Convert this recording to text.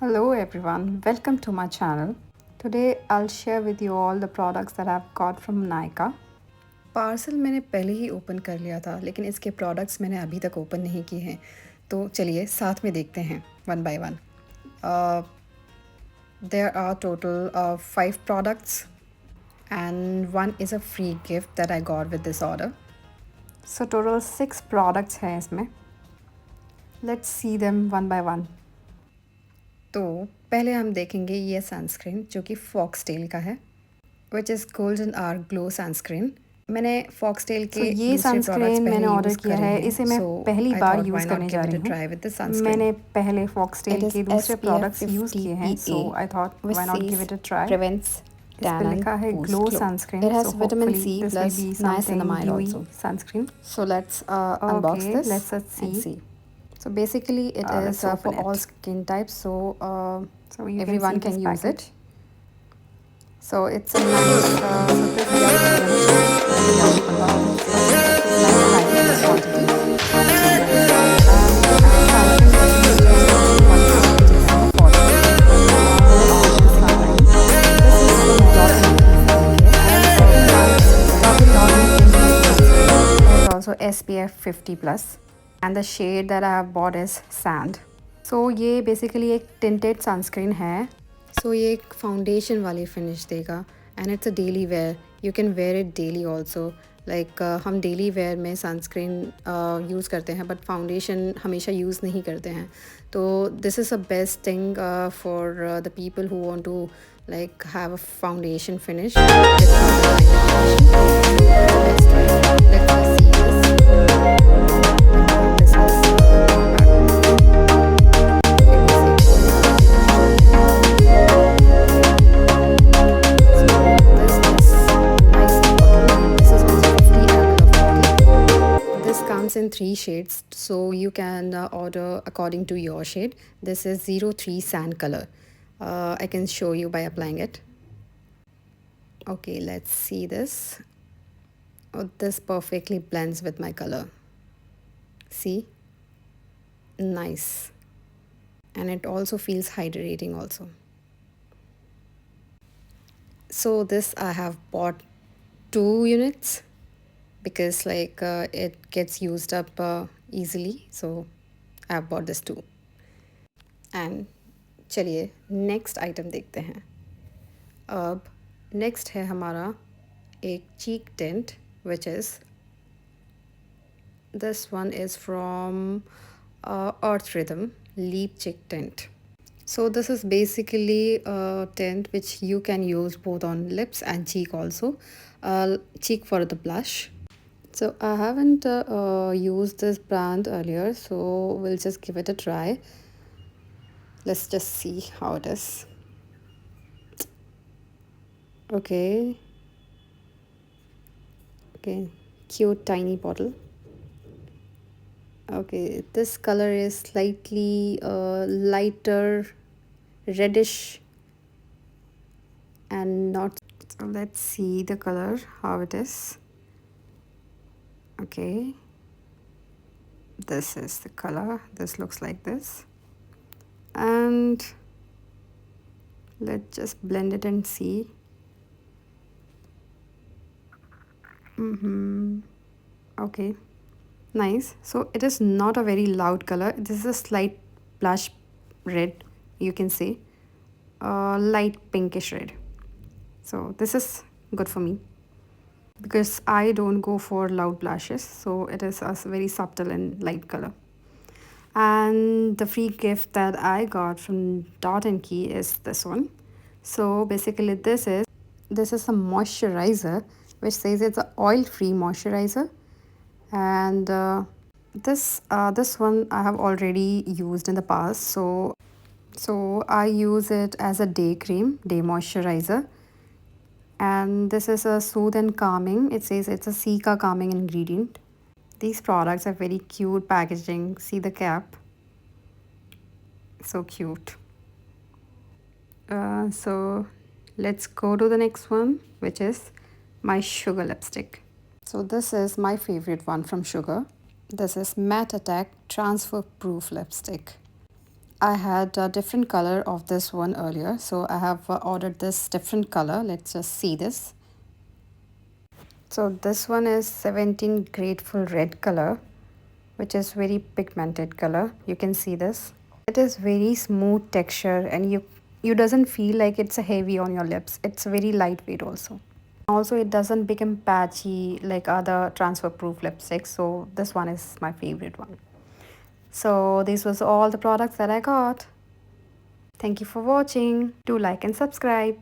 Hello everyone, welcome to my channel. Today I'll share with you all the products that I've got from Nykaa. Parcel मैंने पहले ही open कर लिया था, लेकिन इसके प्रोडक्ट्स मैंने अभी तक ओपन नहीं किए हैं, तो चलिए साथ में देखते हैं one by one. There are total 5 products and one is a free gift that I got with this order. So total 6 products हैं इसमें. Let's see them one by one. तो पहले हम देखेंगे ये सनस्क्रीन जो कि फॉक्सटेल का है, which is golden hour glow sunscreen. मैंने फॉक्सटेल के ये सनस्क्रीन मैंने ऑर्डर किया है. इसे मैं पहली बार यूज़ करने जा रही हूँ. मैंने पहले फॉक्सटेल के दूसरे प्रोडक्ट्स यूज़ किए हैं, so I thought why not give it a try. इस पे लिखा है glow sunscreen. It has vitamin C plus niacinamide also. Sunscreen. So let's unbox this. Let's see. So basically it is for all skin types, so everyone can use it. So it's a nice also SPF 50 plus. And the shade that I have bought is Sand. So ये basically एक tinted sunscreen है. So ये एक foundation वाली finish देगा. And it's a daily wear. You can wear it daily also. Like हम daily wear में sunscreen use करते हैं, but foundation हमेशा use नहीं करते हैं. तो this is the best thing for the people who want to like have a foundation finish. Let's see this. In 3 shades, so you can order according to your shade. This is 03 sand color. I can show you by applying it. Okay, let's see this. Oh, this perfectly blends with my color. See, nice, and it also feels hydrating also. So this I have bought 2 units because like it gets used up easily, so I have bought this too. And चलिए next item देखते हैं. अब next है हमारा एक cheek tint, which is this one is from Earth Rhythm Leap Cheek Tint. So this is basically a tint which you can use both on lips and cheek also. Cheek for the blush. So I haven't used this brand earlier, so we'll just give it a try. Let's just see how it is. Okay, cute tiny bottle. Okay, this color is slightly lighter reddish and not. So let's see the color, how it is. Okay, this is the color. This looks like this, and let's just blend it and see. Okay, nice. So it is not a very loud color. This is a slight blush red, you can say, light pinkish red. So this is good for me because I don't go for loud blushes, so it is a very subtle and light color. And the free gift that I got from Dot & Key is this one. So basically this is a moisturizer which says it's an oil-free moisturizer, and this one I have already used in the past, so I use it as a day cream, day moisturizer. And this is a soothe and calming. It says it's a Nykaa calming ingredient. These products are very cute packaging. See the cap, so cute. So let's go to the next one, which is my Sugar lipstick. So this is my favorite one from Sugar. This is Matte Attack Transfer Proof Lipstick. I had a different color of this one earlier, so I have ordered this different color. Let's just see this. So this one is 17 Grateful Red color, which is very pigmented color. You can see this. It is very smooth texture, and you doesn't feel like it's a heavy on your lips. It's very lightweight also. Also, it doesn't become patchy like other transfer proof lipsticks, so this one is my favorite one. So this was all the products that I got. Thank you for watching. Do like and subscribe.